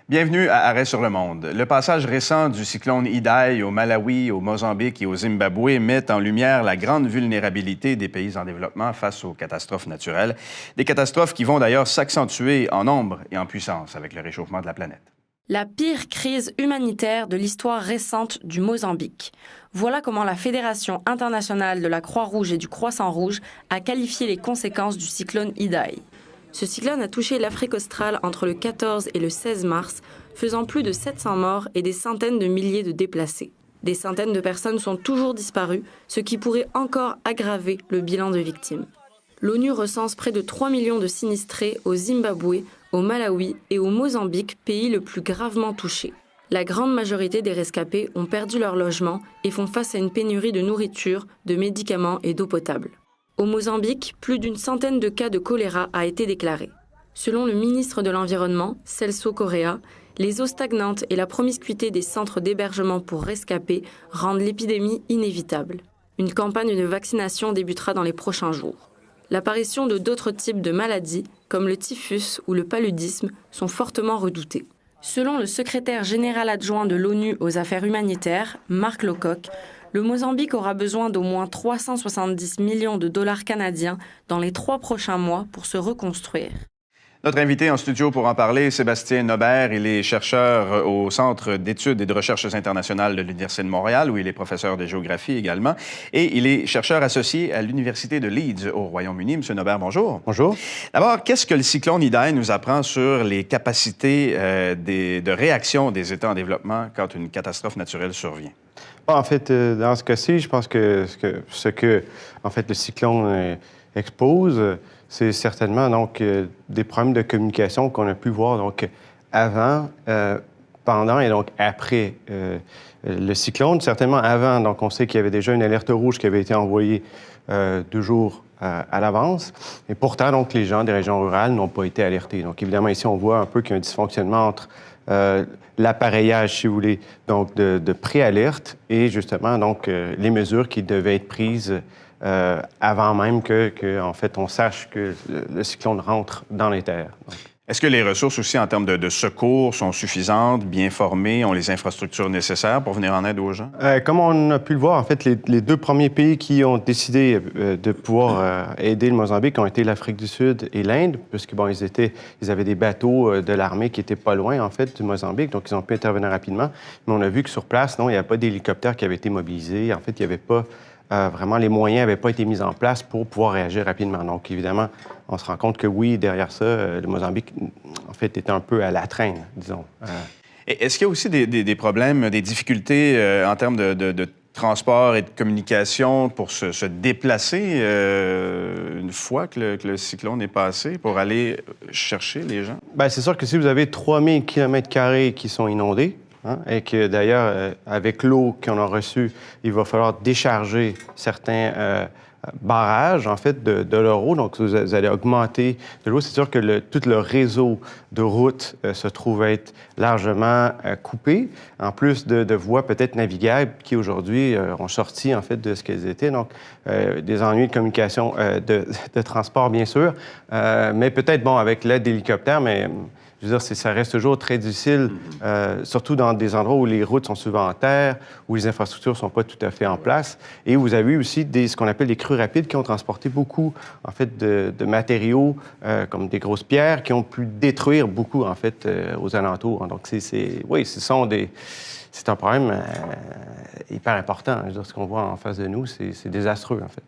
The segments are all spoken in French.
Bienvenue à Arrêt sur le monde. Le passage récent du cyclone Idai au Malawi, au Mozambique et au Zimbabwe met en lumière la grande vulnérabilité des pays en développement face aux catastrophes naturelles. Des catastrophes qui vont d'ailleurs s'accentuer en nombre et en puissance avec le réchauffement de la planète. La pire crise humanitaire de l'histoire récente du Mozambique. Voilà comment la Fédération internationale de la Croix-Rouge et du Croissant-Rouge a qualifié les conséquences du cyclone Idai. Ce cyclone a touché l'Afrique australe entre le 14 et le 16 mars, faisant plus de 700 morts et des centaines de milliers de déplacés. Des centaines de personnes sont toujours disparues, ce qui pourrait encore aggraver le bilan de victimes. L'ONU recense près de 3 millions de sinistrés au Zimbabwe, au Malawi et au Mozambique, pays le plus gravement touché. La grande majorité des rescapés ont perdu leur logement et font face à une pénurie de nourriture, de médicaments et d'eau potable. Au Mozambique, plus d'une centaine de cas de choléra a été déclaré. Selon le ministre de l'Environnement, Celso Correa, les eaux stagnantes et la promiscuité des centres d'hébergement pour rescapés rendent l'épidémie inévitable. Une campagne de vaccination débutera dans les prochains jours. L'apparition de d'autres types de maladies, comme le typhus ou le paludisme, sont fortement redoutés. Selon le secrétaire général adjoint de l'ONU aux affaires humanitaires, Mark Lowcock, le Mozambique aura besoin d'au moins 370 millions de dollars canadiens dans les 3 prochains mois pour se reconstruire. Notre invité en studio pour en parler, Sébastien Nobert. Il est chercheur au Centre d'études et de recherches internationales de l'Université de Montréal, où il est professeur de géographie également. Et il est chercheur associé à l'Université de Leeds au Royaume-Uni. Monsieur Nobert, bonjour. Bonjour. D'abord, qu'est-ce que le cyclone Idai nous apprend sur les capacités de réaction des États en développement quand une catastrophe naturelle survient? En fait, dans ce cas-ci, je pense que ce que en fait, le cyclone expose, c'est certainement donc, des problèmes de communication qu'on a pu voir donc, avant, pendant et donc après le cyclone. Certainement avant, donc on sait qu'il y avait déjà une alerte rouge qui avait été envoyée 2 jours à l'avance. Et pourtant, donc, les gens des régions rurales n'ont pas été alertés. Donc, évidemment, ici, on voit un peu qu'il y a un dysfonctionnement entre l'appareillage, si vous voulez, donc de pré-alerte et justement, donc, les mesures qui devaient être prises avant même en fait, on sache que le cyclone rentre dans les terres. Donc. Est-ce que les ressources aussi en termes de secours sont suffisantes, bien formées, ont les infrastructures nécessaires pour venir en aide aux gens? Comme on a pu le voir, en fait, les 2 premiers pays qui ont décidé de pouvoir aider le Mozambique ont été l'Afrique du Sud et l'Inde, puisque bon, ils avaient des bateaux de l'armée qui étaient pas loin, en fait, du Mozambique, donc ils ont pu intervenir rapidement. Mais on a vu que sur place, non, il n'y a pas d'hélicoptères qui avaient été mobilisés. En fait, il n'y avait pas vraiment, les moyens n'avaient pas été mis en place pour pouvoir réagir rapidement. Donc, évidemment, on se rend compte que oui, derrière ça, le Mozambique, en fait, était un peu à la traîne, disons. Est-ce qu'il y a aussi des problèmes, des difficultés en termes de transport et de communication pour se déplacer une fois que le cyclone est passé, pour aller chercher les gens? Bien, c'est sûr que si vous avez 3000 km² qui sont inondés, et que d'ailleurs, avec l'eau qu'on a reçue, il va falloir décharger certains barrages, en fait, de leur eau. Donc, vous allez augmenter de l'eau. C'est sûr que tout le réseau de routes se trouve être largement coupé, en plus de voies peut-être navigables qui, aujourd'hui, ont sorti, en fait, de ce qu'elles étaient. Donc, des ennuis de communication, de transport, bien sûr, mais peut-être, bon, avec l'aide d'hélicoptères, mais... Je veux dire, ça reste toujours très difficile, surtout dans des endroits où les routes sont souvent en terre, où les infrastructures ne sont pas tout à fait en place. Et vous avez aussi ce qu'on appelle des crues rapides qui ont transporté beaucoup, en fait, de matériaux, comme des grosses pierres, qui ont pu détruire beaucoup, en fait, aux alentours. Donc, c'est un problème hyper important. Je veux dire, ce qu'on voit en face de nous, c'est désastreux, en fait.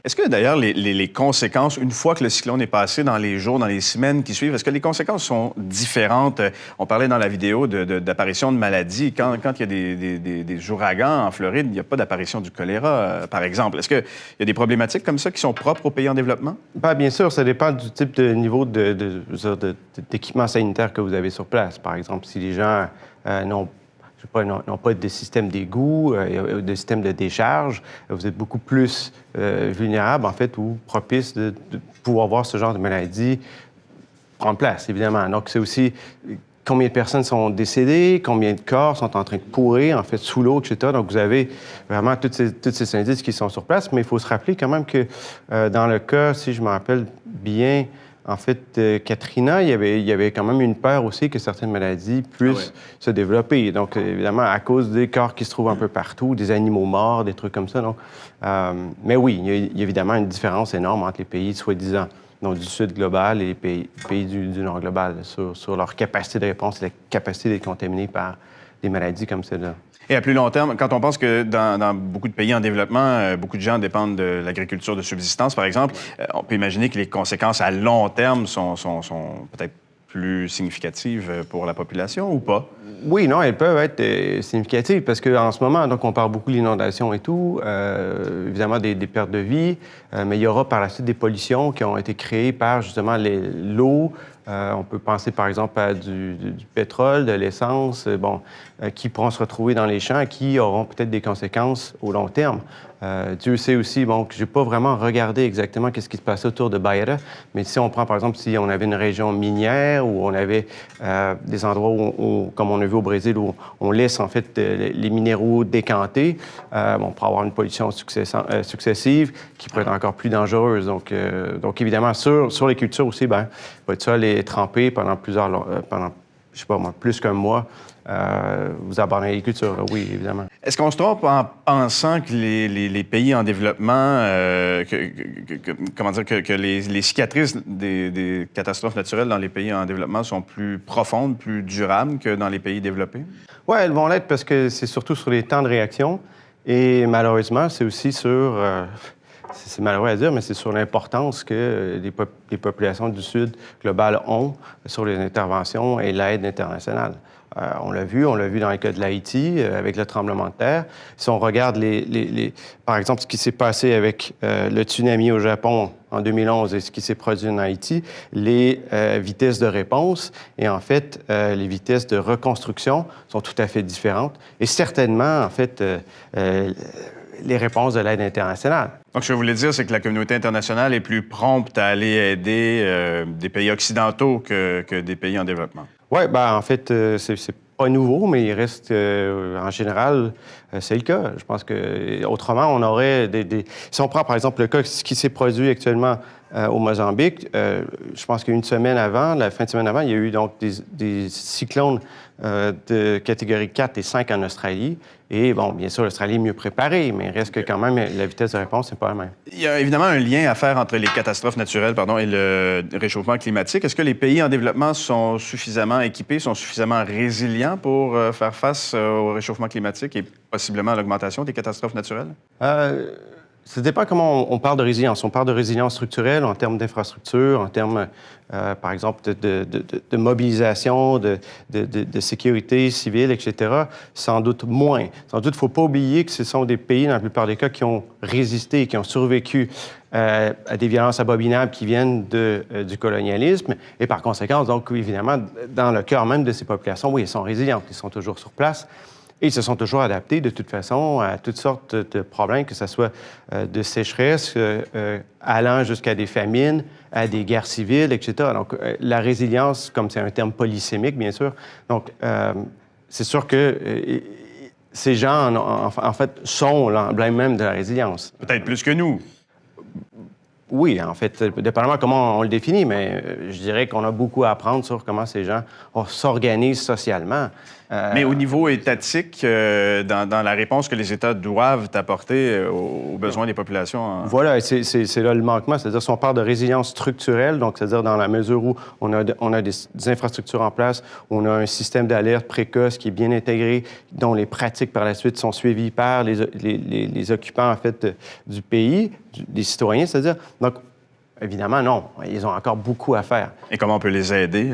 Est-ce que, d'ailleurs, les conséquences, une fois que le cyclone est passé, dans les jours, dans les semaines qui suivent, est-ce que les conséquences sont différentes? On parlait dans la vidéo d'apparition de maladies. Quand il y a des ouragans en Floride, il n'y a pas d'apparition du choléra, par exemple. Est-ce qu'il y a des problématiques comme ça qui sont propres aux pays en développement? Bien sûr, ça dépend du type de niveau d'équipement sanitaire que vous avez sur place. Par exemple, si les gens n'ont pas de système d'égout, de système de décharge, vous êtes beaucoup plus vulnérable, en fait, ou propice de pouvoir voir ce genre de maladie prendre place, évidemment. Donc, c'est aussi combien de personnes sont décédées, combien de corps sont en train de pourrir, en fait, sous l'eau, etc. Donc, vous avez vraiment tous ces indices qui sont sur place, mais il faut se rappeler quand même que dans le cas, si je me rappelle bien, en fait, Katrina, il y avait quand même une peur aussi que certaines maladies puissent se développer. Donc, évidemment, à cause des corps qui se trouvent un peu partout, des animaux morts, des trucs comme ça. Donc, mais oui, il y a évidemment une différence énorme entre les pays soi-disant donc du sud global et les pays du nord global sur leur capacité de réponse et la capacité d'être contaminés par des maladies comme celle-là. Et à plus long terme, quand on pense que dans beaucoup de pays en développement, beaucoup de gens dépendent de l'agriculture de subsistance, par exemple, on peut imaginer que les conséquences à long terme sont peut-être plus significatives pour la population ou pas? Oui, non, elles peuvent être significatives parce qu'en ce moment, donc, on parle beaucoup de l'inondation et tout, évidemment des pertes de vie, mais il y aura par la suite des pollutions qui ont été créées par justement l'eau. On peut penser par exemple à du pétrole, de l'essence, qui pourront se retrouver dans les champs et qui auront peut-être des conséquences au long terme. Dieu sait aussi, que je n'ai pas vraiment regardé exactement qu'est-ce qui se passait autour de Beira, mais si on prend par exemple, si on avait une région minière où on avait des endroits où, comme on a vu au Brésil, où on laisse en fait les minéraux décanter, on pourrait avoir une pollution successive qui pourrait être encore plus dangereuse. Donc évidemment, sur les cultures aussi, votre sol est trempé pendant je sais pas moi, plus qu'un mois. Vous abandonnez l'agriculture, oui, évidemment. Est-ce qu'on se trompe en pensant que les pays en développement, que les cicatrices des catastrophes naturelles dans les pays en développement sont plus profondes, plus durables que dans les pays développés? Oui, elles vont l'être parce que c'est surtout sur les temps de réaction et malheureusement, c'est aussi sur... c'est malheureux à dire, mais c'est sur l'importance que les populations du Sud global ont sur les interventions et l'aide internationale. On l'a vu dans le cas de l'Haïti, avec le tremblement de terre. Si on regarde, par exemple, ce qui s'est passé avec le tsunami au Japon en 2011 et ce qui s'est produit en Haïti, les vitesses de réponse et, en fait, les vitesses de reconstruction sont tout à fait différentes. Et certainement, en fait, les réponses de l'aide internationale. Donc, ce que vous voulez dire, c'est que la communauté internationale est plus prompte à aller aider des pays occidentaux que des pays en développement. Oui, en fait, c'est pas nouveau, mais il reste, en général, c'est le cas. Je pense que autrement, on aurait Si on prend, par exemple, le cas ce qui s'est produit actuellement au Mozambique, je pense qu'une semaine avant, la fin de semaine avant, il y a eu donc des cyclones de catégorie 4 et 5 en Australie. Et bien sûr, l'Australie est mieux préparée, mais il reste que quand même, la vitesse de réponse n'est pas la même. Il y a évidemment un lien à faire entre les catastrophes naturelles et le réchauffement climatique. Est-ce que les pays en développement sont suffisamment équipés, sont suffisamment résilients pour faire face au réchauffement climatique et possiblement à l'augmentation des catastrophes naturelles? Ça dépend comment on parle de résilience. On parle de résilience structurelle en termes d'infrastructure, en termes, par exemple, de mobilisation, de sécurité civile, etc. Sans doute moins. Sans doute, il ne faut pas oublier que ce sont des pays, dans la plupart des cas, qui ont résisté, qui ont survécu à des violences abominables qui viennent du colonialisme. Et par conséquent, donc, évidemment, dans le cœur même de ces populations, oui, elles sont résilientes, ils sont toujours sur place. Et ils se sont toujours adaptés, de toute façon, à toutes sortes de problèmes, que ce soit de sécheresse, allant jusqu'à des famines, à des guerres civiles, etc. Donc, la résilience, comme c'est un terme polysémique, bien sûr, donc c'est sûr que ces gens, en fait, sont l'emblème même de la résilience. Peut-être plus que nous. Oui, en fait, dépendamment comment on le définit, mais je dirais qu'on a beaucoup à apprendre sur comment ces gens s'organisent socialement. Mais au niveau étatique, dans la réponse que les États doivent apporter aux besoins des populations... Voilà, c'est là le manquement. C'est-à-dire, si on parle de résilience structurelle, donc c'est-à-dire dans la mesure où on a des infrastructures en place, on a un système d'alerte précoce qui est bien intégré, dont les pratiques par la suite sont suivies par les occupants, en fait, du pays, des citoyens, c'est-à-dire... Donc, évidemment, non. Ils ont encore beaucoup à faire. Et comment on peut les aider?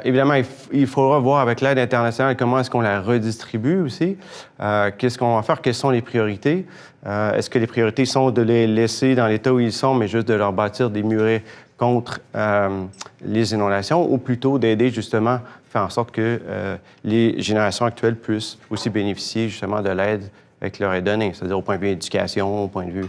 Évidemment, il faudra voir avec l'aide internationale comment est-ce qu'on la redistribue aussi. Qu'est-ce qu'on va faire? Quelles sont les priorités? Est-ce que les priorités sont de les laisser dans l'état où ils sont, mais juste de leur bâtir des murets contre les inondations, ou plutôt d'aider justement, faire en sorte que les générations actuelles puissent aussi bénéficier justement de l'aide qui leur est donnée, c'est-à-dire au point de vue éducation, au point de vue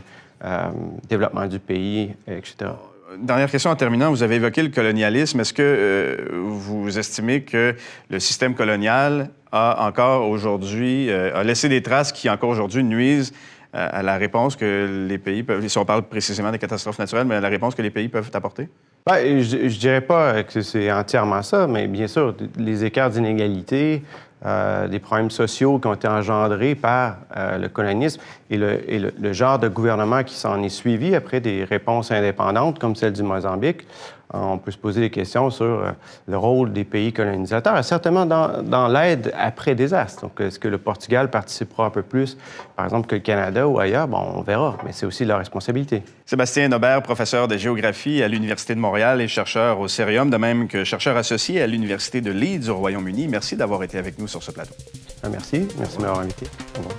développement du pays, etc. Dernière question en terminant. Vous avez évoqué le colonialisme. Est-ce que vous estimez que le système colonial a encore aujourd'hui, a laissé des traces qui encore aujourd'hui nuisent à la réponse que les pays peuvent, si on parle précisément des catastrophes naturelles, mais à la réponse que les pays peuvent apporter? Ben, je dirais pas que c'est entièrement ça, mais bien sûr, les écarts d'inégalité, des problèmes sociaux qui ont été engendrés par le colonialisme et le genre de gouvernement qui s'en est suivi après des réponses indépendantes comme celle du Mozambique. On peut se poser des questions sur le rôle des pays colonisateurs, certainement dans l'aide après désastre. Donc, est-ce que le Portugal participera un peu plus, par exemple, que le Canada ou ailleurs? Bon, on verra, mais c'est aussi leur responsabilité. Sébastien Aubert, professeur de géographie à l'Université de Montréal et chercheur au Cerium, de même que chercheur associé à l'Université de Leeds au Royaume-Uni. Merci d'avoir été avec nous sur ce plateau. Merci de m'avoir invité. Au revoir.